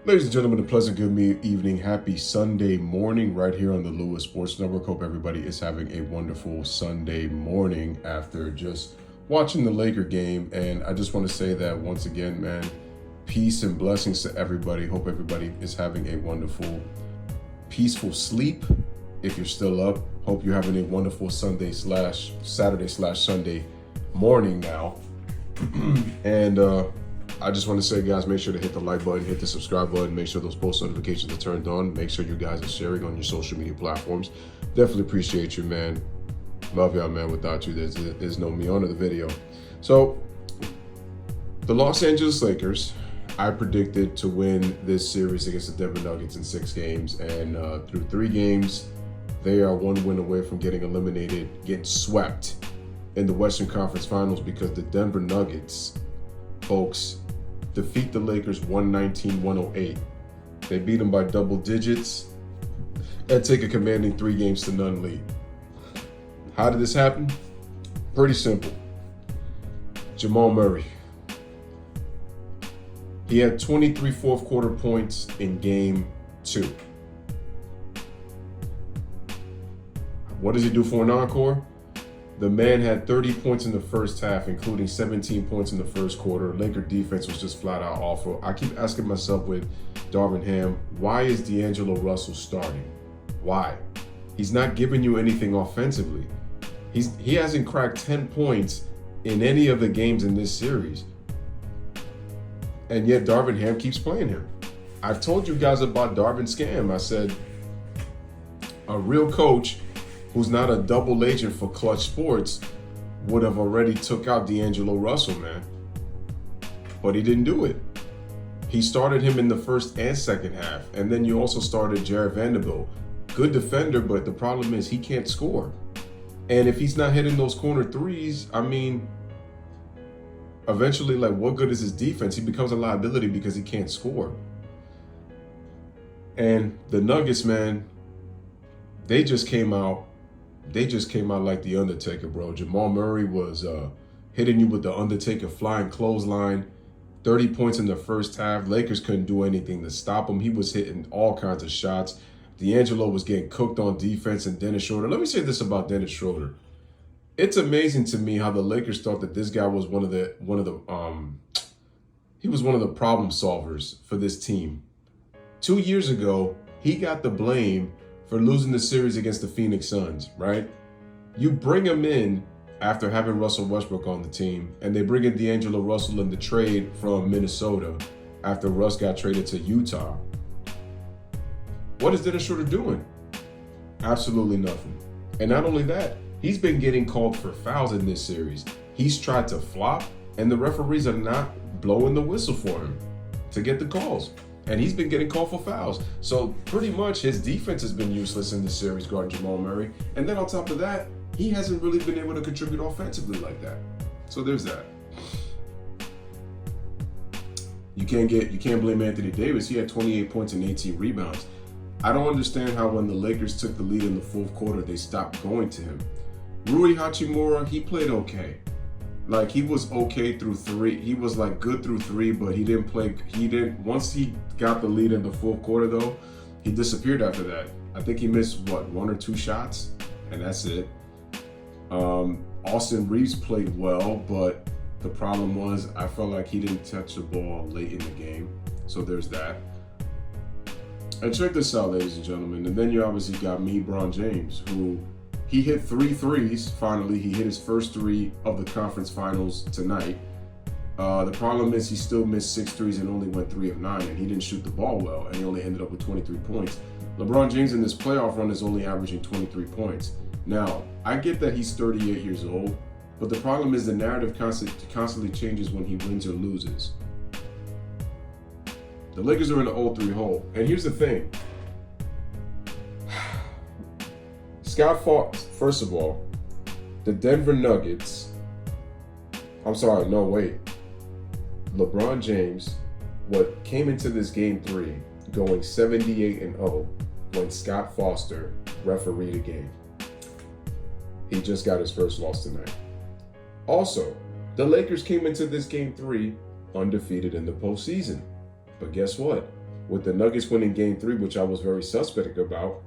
Ladies and gentlemen, a pleasant good evening. Happy Sunday morning right here on the Louis Sports Network. Hope everybody is having a wonderful Sunday morning after just watching the Laker game. And I just want to say that once again, man, peace and blessings to everybody. Hope everybody is having a wonderful, peaceful sleep. If you're still up, hope you're having a wonderful Saturday/Sunday morning now. And I just want to say, guys, make sure to hit the like button, hit the subscribe button, make sure those post notifications are turned on, make sure you guys are sharing on your social media platforms. Definitely appreciate you, man. Love y'all, man. Without you, there's no me. On to the video. So, the Los Angeles Lakers, I predicted to win this series against the Denver Nuggets in 6 games, and through 3 games, they are 1 win away from getting eliminated, getting swept in the Western Conference Finals because the Denver Nuggets, folks, defeat the Lakers 119-108. They beat them by double digits and take a commanding 3-0 lead. How did this happen? Pretty simple. Jamal Murray. He had 23 fourth quarter points in game 2. What does he do for an encore? The man had 30 points in the first half, including 17 points in the first quarter. Laker defense was just flat out awful. I keep asking myself with Darvin Ham, why is D'Angelo Russell starting? Why? He's not giving you anything offensively. He hasn't cracked 10 points in any of the games in this series. And yet Darvin Ham keeps playing him. I've told you guys about Darvin Scam. I said, a real coach who's not a double agent for Clutch Sports would have already took out D'Angelo Russell, man. But he didn't do it. He started him in the first and second half. And then you also started Jared Vanderbilt. Good defender, but the problem is he can't score. And if he's not hitting those corner threes, I mean, eventually, like, what good is his defense? He becomes a liability because he can't score. And the Nuggets, man, they just came out like the Undertaker, bro. Jamal Murray was hitting you with the Undertaker flying clothesline. 30 points in the first half. Lakers couldn't do anything to stop him. He was hitting all kinds of shots. D'Angelo was getting cooked on defense, and Dennis Schroeder. Let me say this about Dennis Schroeder. It's amazing to me how the Lakers thought that this guy was one of the problem solvers for this team. 2 years ago, he got the blame for losing the series against the Phoenix Suns, right? You bring him in after having Russell Westbrook on the team, and they bring in D'Angelo Russell in the trade from Minnesota after Russ got traded to Utah. What is Dennis Schroeder doing? Absolutely nothing. And not only that, he's been getting called for fouls in this series. He's tried to flop, and the referees are not blowing the whistle for him to get the calls. And he's been getting called for fouls. So pretty much his defense has been useless in this series guarding Jamal Murray. And then on top of that, he hasn't really been able to contribute offensively like that. So there's that. You can't blame Anthony Davis. He had 28 points and 18 rebounds. I don't understand how when the Lakers took the lead in the fourth quarter, they stopped going to him. Rui Hachimura, he played okay. Like, he was okay through 3. He was like good through 3, but once he got the lead in the fourth quarter though, he disappeared after that. I think he missed 1 or 2 shots, and that's it. Austin Reeves played well, but the problem was I felt like he didn't touch the ball late in the game. So there's that. And check this out, ladies and gentlemen. And then you obviously got LeBron James, who he hit 3 threes. Finally, he hit his first 3 of the conference finals tonight. The problem is he still missed 6 threes and only went 3 of 9, and he didn't shoot the ball well, and he only ended up with 23 points. LeBron James in this playoff run is only averaging 23 points. Now, I get that he's 38 years old, but the problem is the narrative constantly changes when he wins or loses. The Lakers are in the 0-3 hole, and here's the thing. First of all, the Denver Nuggets, LeBron James, came into this game 3 going 78-0 when Scott Foster refereed a game. He just got his first loss tonight. Also, the Lakers came into this game 3 undefeated in the postseason. But guess what? With the Nuggets winning Game 3, which I was very suspect about,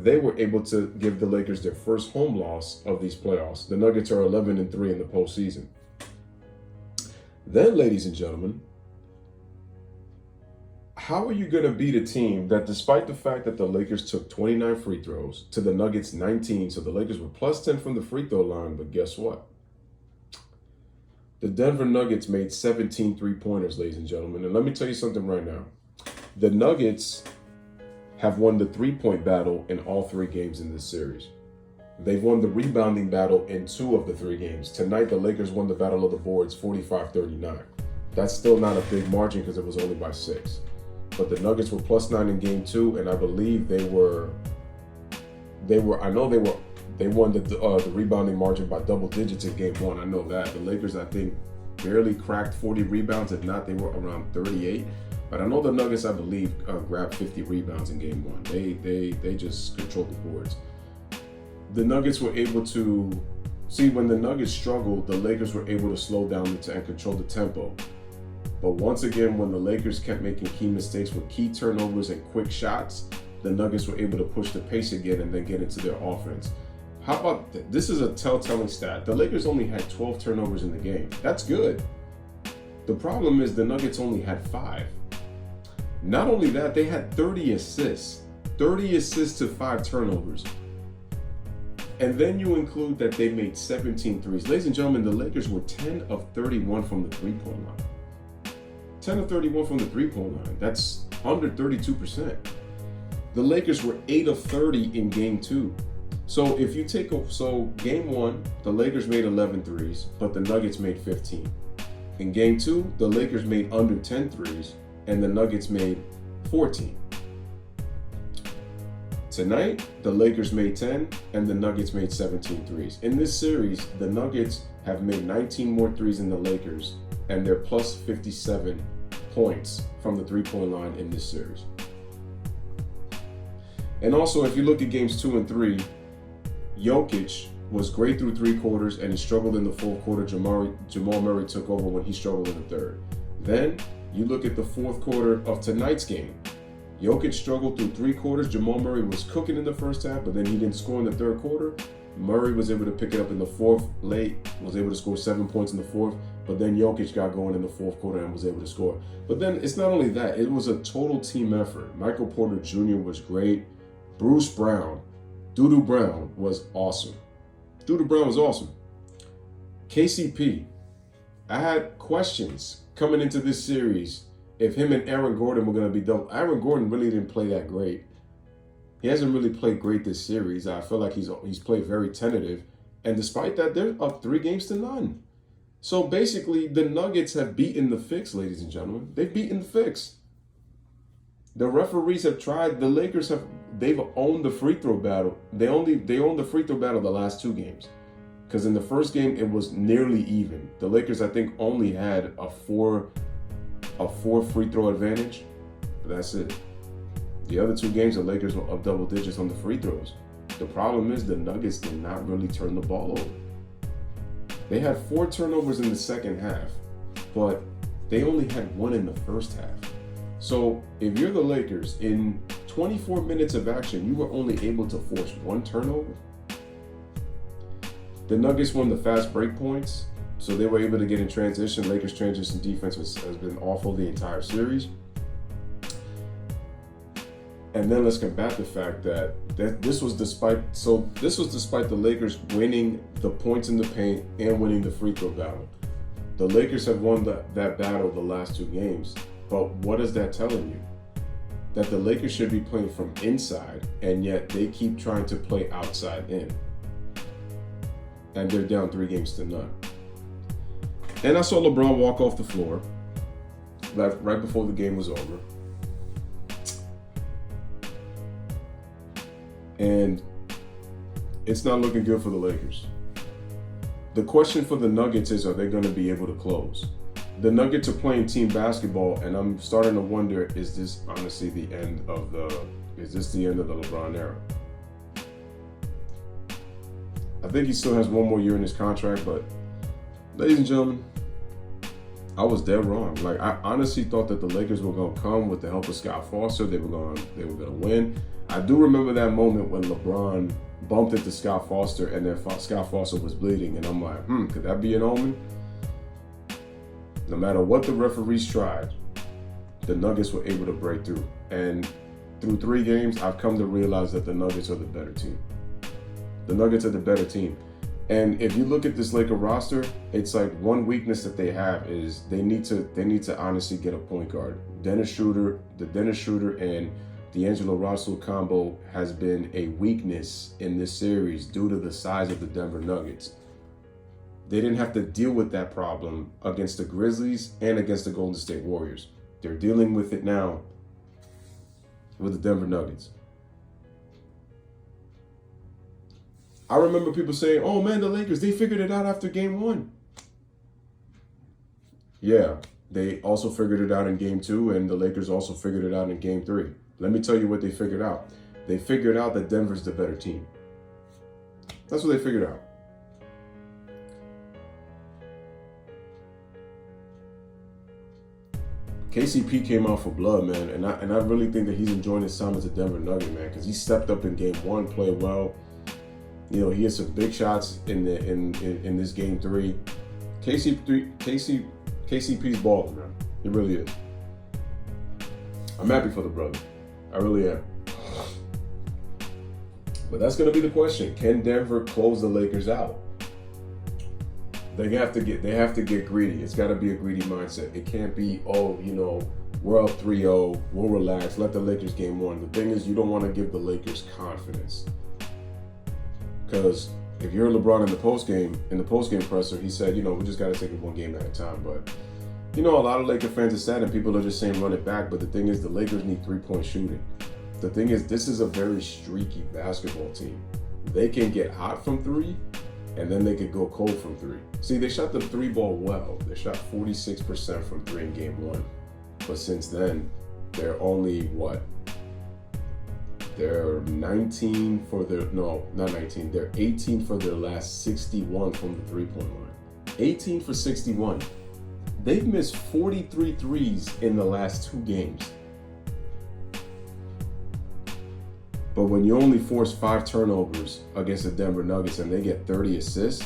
they were able to give the Lakers their first home loss of these playoffs. The Nuggets are 11-3 in the postseason. Then, ladies and gentlemen, how are you going to beat a team that, despite the fact that the Lakers took 29 free throws to the Nuggets 19, so the Lakers were plus 10 from the free throw line, but guess what? The Denver Nuggets made 17 three-pointers, ladies and gentlemen. And let me tell you something right now. The Nuggets have won the three-point battle in all 3 games in this series. They've won the rebounding battle in 2 of the 3 games. Tonight, the Lakers won the battle of the boards 45-39. That's still not a big margin because it was only by 6. But the Nuggets were plus 9 in Game 2, and I believe they won the rebounding margin by double digits in Game 1. I know that. The Lakers, I think, barely cracked 40 rebounds. If not, they were around 38. But I know the Nuggets, I believe, grabbed 50 rebounds in Game 1. They just controlled the boards. The Nuggets were able to see when the Nuggets struggled, the Lakers were able to slow down and control the tempo. But once again, when the Lakers kept making key mistakes with key turnovers and quick shots, the Nuggets were able to push the pace again and then get into their offense. How about this is a telltale stat. The Lakers only had 12 turnovers in the game. That's good. The problem is the Nuggets only had 5. Not only that, they had 30 assists. 30 assists to 5 turnovers. And then you include that they made 17 threes. Ladies and gentlemen, the Lakers were 10 of 31 from the three-point line. 10 of 31 from the three-point line. That's under 32%. The Lakers were 8 of 30 in Game 2. So if you take Game 1, the Lakers made 11 threes, but the Nuggets made 15. In Game 2, the Lakers made under 10 threes, and the Nuggets made 14. Tonight, the Lakers made 10, and the Nuggets made 17 threes. In this series, the Nuggets have made 19 more threes than the Lakers, and they're plus 57 points from the three-point line in this series. And also, if you look at Games 2 and 3, Jokic was great through 3 quarters, and he struggled in the 4th quarter. Jamal Murray took over when he struggled in the 3rd. Then, you look at the 4th quarter of tonight's game. Jokic struggled through 3 quarters. Jamal Murray was cooking in the first half, but then he didn't score in the 3rd quarter. Murray was able to pick it up in the 4th late, was able to score 7 points in the 4th, but then Jokic got going in the 4th quarter and was able to score. But then it's not only that, it was a total team effort. Michael Porter Jr. was great. Bruce Brown, Doodoo Brown was awesome. Doodoo Brown was awesome. KCP, I had questions coming into this series if him and Aaron Gordon were going to be double. Aaron Gordon really didn't play that great. He hasn't really played great this series. I feel like he's played very tentative. And despite that, they're up 3-0. So basically, the Nuggets have beaten the fix, ladies and gentlemen. They've beaten the fix. The referees have tried. The Lakers they've owned the free throw battle. They owned the free throw battle the last 2 games. Because in the first game, it was nearly even. The Lakers, I think, only had a 4 free throw advantage. But that's it. The other 2 games, the Lakers were up double digits on the free throws. The problem is the Nuggets did not really turn the ball over. They had 4 turnovers in the second half, but they only had 1 in the first half. So if you're the Lakers, in 24 minutes of action, you were only able to force 1 turnover. The Nuggets won the fast break points, so they were able to get in transition. Lakers' transition defense has been awful the entire series. And then let's combat the fact that this was despite the Lakers winning the points in the paint and winning the free throw battle. The Lakers have won that battle the last 2 games. But what is that telling you? That the Lakers should be playing from inside, and yet they keep trying to play outside in. And they're down 3-0. And I saw LeBron walk off the floor right before the game was over. And it's not looking good for the Lakers. The question for the Nuggets is, are they going to be able to close? The Nuggets are playing team basketball, and I'm starting to wonder, is this honestly the end of the LeBron era? I think he still has 1 more year in his contract, but ladies and gentlemen, I was dead wrong. Like, I honestly thought that the Lakers were gonna come with the help of Scott Foster. They were gonna win. I do remember that moment when LeBron bumped into Scott Foster and then Scott Foster was bleeding, and I'm like, could that be an omen? No matter what the referees tried, the Nuggets were able to break through. And through 3 games, I've come to realize that the Nuggets are the better team. The Nuggets are the better team. And if you look at this Laker roster, it's like one weakness that they have is they need to honestly get a point guard. The Dennis Schroeder and D'Angelo Russell combo has been a weakness in this series due to the size of the Denver Nuggets. They didn't have to deal with that problem against the Grizzlies and against the Golden State Warriors. They're dealing with it now with the Denver Nuggets. I remember people saying, oh man, the Lakers, they figured it out after game 1. Yeah, they also figured it out in game 2, and the Lakers also figured it out in game 3. Let me tell you what they figured out. They figured out that Denver's the better team. That's what they figured out. KCP came out for blood, man, and I really think that he's enjoying his time as a Denver Nugget, man, because he stepped up in game 1, played well. You know, he had some big shots in this game 3. KCP's balling, man. He really is. I'm happy for the brother. I really am. But that's gonna be the question: can Denver close the Lakers out? They have to get greedy. It's got to be a greedy mindset. It can't be, we're up 3-0, we'll relax, let the Lakers game 1. The thing is, you don't want to give the Lakers confidence. Because if you're LeBron in the postgame presser, he said, we just got to take it one game at a time. But, a lot of Laker fans are sad and people are just saying run it back. But the thing is, the Lakers need 3-point shooting. The thing is, this is a very streaky basketball team. They can get hot from 3, and then they could go cold from 3. See, they shot the 3 ball well. They shot 46% from 3 in game 1. But since then, they're only They're 19 for their, no, not 19. They're 18 for their last 61 from the 3-point line. 18 for 61. They've missed 43 threes in the last 2 games. But when you only force 5 turnovers against the Denver Nuggets and they get 30 assists,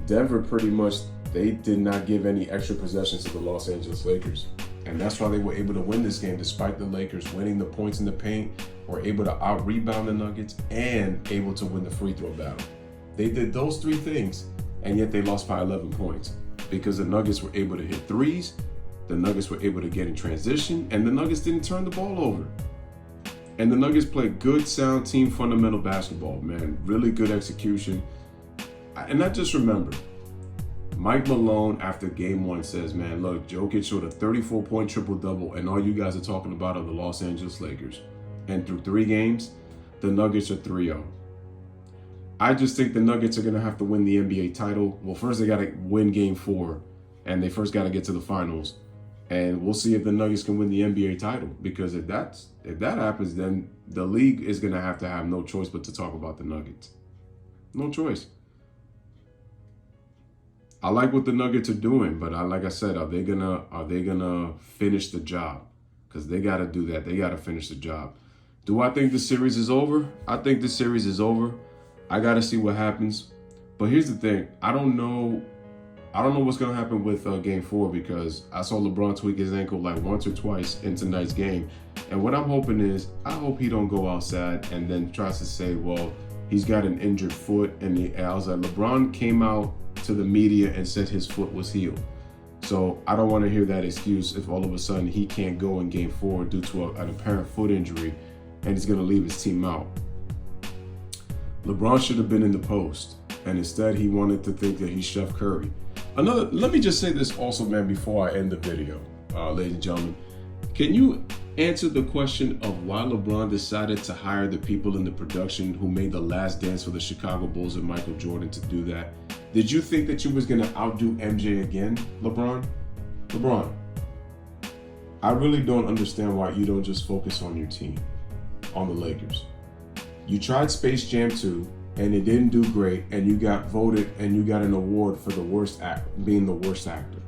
Denver pretty much, they did not give any extra possessions to the Los Angeles Lakers. And that's why they were able to win this game, despite the Lakers winning the points in the paint, were able to out-rebound the Nuggets, and able to win the free throw battle. They did those 3 things, and yet they lost by 11 points because the Nuggets were able to hit threes, the Nuggets were able to get in transition, and the Nuggets didn't turn the ball over. And the Nuggets played good, sound, team fundamental basketball, man. Really good execution. And I just remember, Mike Malone after game 1 says, man, look, Jokic showed a 34-point triple-double, and all you guys are talking about are the Los Angeles Lakers. And through 3 games, the Nuggets are 3-0. I just think the Nuggets are going to have to win the NBA title. Well, first they got to win game 4, and they first got to get to the finals. And we'll see if the Nuggets can win the NBA title. Because if that happens, then the league is going to have no choice but to talk about the Nuggets. No choice. I like what the Nuggets are doing, but like I said, are they gonna finish the job? Because they got to do that. They got to finish the job. Do I think the series is over? I think the series is over. I got to see what happens. But here's the thing. I don't know what's going to happen with game 4, because I saw LeBron tweak his ankle like once or twice in tonight's game. And what I'm hoping is, I hope he don't go outside and then tries to say, well, he's got an injured foot. And I was like, LeBron came out to the media and said his foot was healed. So I don't want to hear that excuse if all of a sudden he can't go in game 4 due to an apparent foot injury and he's going to leave his team out. LeBron should have been in the post, and instead he wanted to think that he's Chef Curry. Let me just say this also, man, before I end the video, ladies and gentlemen. Can you answer the question of why LeBron decided to hire the people in the production who made The Last Dance for the Chicago Bulls and Michael Jordan to do that? Did you think that you was going to outdo MJ again, LeBron? LeBron, I really don't understand why you don't just focus on your team, on the Lakers. You tried Space Jam 2, and it didn't do great, and you got voted and you got an award for the worst being the worst actor.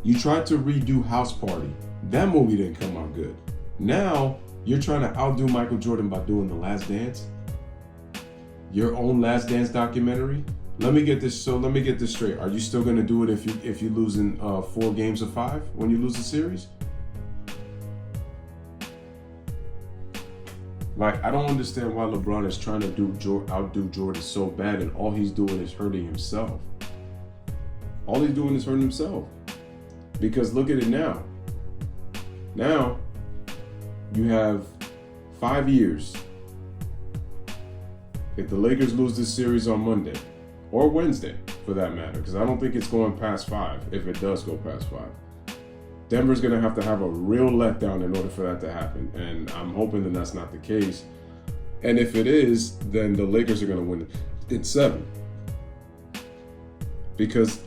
You tried to redo House Party. That movie didn't come out good. Now, you're trying to outdo Michael Jordan by doing The Last Dance? Your own Last Dance documentary? Let me get this straight. Are you still gonna do it if you lose in 4 games of 5 when you lose the series? Like, I don't understand why LeBron is trying to outdo Jordan so bad, and all he's doing is hurting himself. All he's doing is hurting himself. Because look at it now. Now, you have 5 years. If the Lakers lose this series on Monday, or Wednesday, for that matter, because I don't think it's going past 5, if it does go past 5. Denver's going to have a real letdown in order for that to happen, and I'm hoping that that's not the case. And if it is, then the Lakers are going to win in 7. Because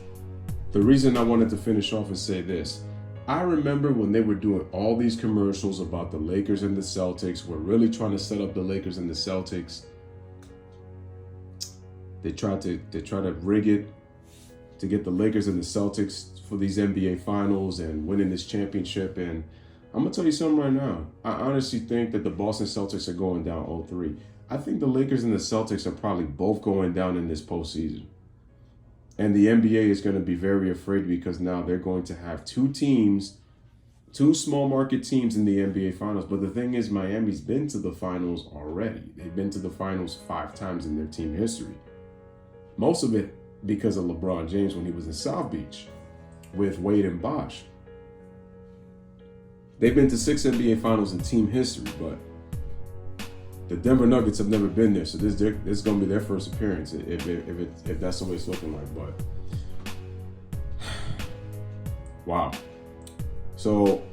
the reason I wanted to finish off and say this, I remember when they were doing all these commercials about the Lakers and the Celtics, we're really trying to set up the Lakers and the Celtics. They try to rig it to get the Lakers and the Celtics for these NBA finals and winning this championship. And I'm going to tell you something right now. I honestly think that the Boston Celtics are going down 0-3. I think the Lakers and the Celtics are probably both going down in this postseason. And the NBA is going to be very afraid because now they're going to have 2 teams, 2 small market teams in the NBA finals. But the thing is, Miami's been to the finals already. They've been to the finals 5 times in their team history. Most of it because of LeBron James when he was in South Beach with Wade and Bosh. They've been to 6 NBA finals in team history, but the Denver Nuggets have never been there, so this is going to be their first appearance if that's the way it's looking like. But wow. So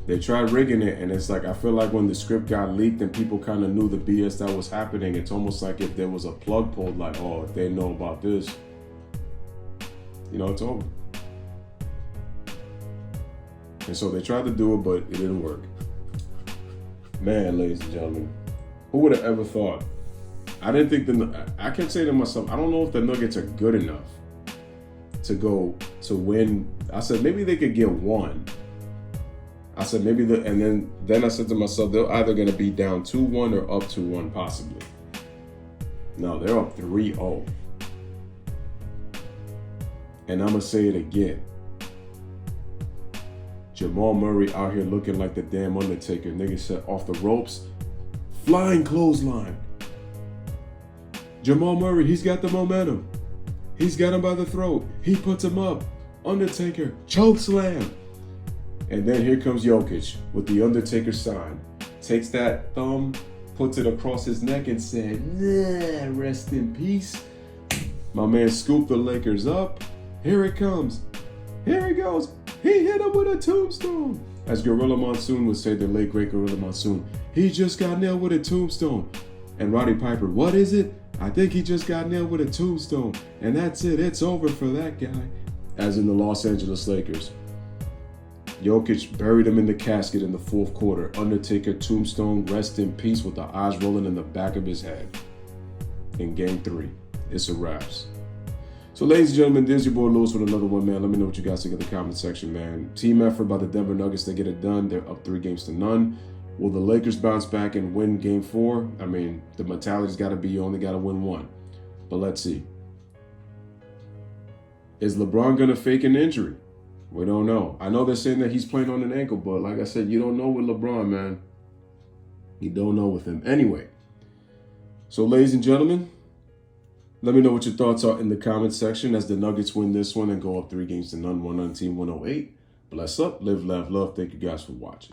they tried rigging it, and it's like, I feel like when the script got leaked and people kind of knew the BS that was happening, it's almost like if there was a plug pulled, like, oh, if they know about this, it's over. And so they tried to do it, but it didn't work. Man, ladies and gentlemen, who would have ever thought? I didn't think I kept saying to myself, I don't know if the Nuggets are good enough to go to win. I said maybe they could get 1. I said maybe and then I said to myself, they're either going to be down 2-1 or up 2-1 possibly. No, they're up 3-0. And I'm going to say it again. Jamal Murray out here looking like the damn Undertaker. Nigga said off the ropes. Flying clothesline. Jamal Murray, he's got the momentum. He's got him by the throat. He puts him up. Undertaker, choke slam. And then here comes Jokic with the Undertaker sign. Takes that thumb, puts it across his neck and said, nah, rest in peace. My man scooped the Lakers up. Here it comes. Here he goes. He hit him with a tombstone. As Gorilla Monsoon would say, the late great Gorilla Monsoon, he just got nailed with a tombstone. And Roddy Piper, what is it? I think he just got nailed with a tombstone. And that's it. It's over for that guy. As in the Los Angeles Lakers. Jokic buried him in the casket in the 4th quarter. Undertaker tombstone, rest in peace, with the eyes rolling in the back of his head. In Game 3, it's a wraps. So, ladies and gentlemen, there's your boy Louis with another one, man. Let me know what you guys think in the comment section, man. Team effort by the Denver Nuggets to get it done. They're up 3-0. Will the Lakers bounce back and win Game 4? I mean, the mentality's got to be you only got to win 1. But let's see. Is LeBron going to fake an injury? We don't know. I know they're saying that he's playing on an ankle, but like I said, you don't know with LeBron, man. You don't know with him. Anyway, so ladies and gentlemen, let me know what your thoughts are in the comment section as the Nuggets win this one and go up 3-0, 1 on Team 108. Bless up, live, laugh, love. Thank you guys for watching.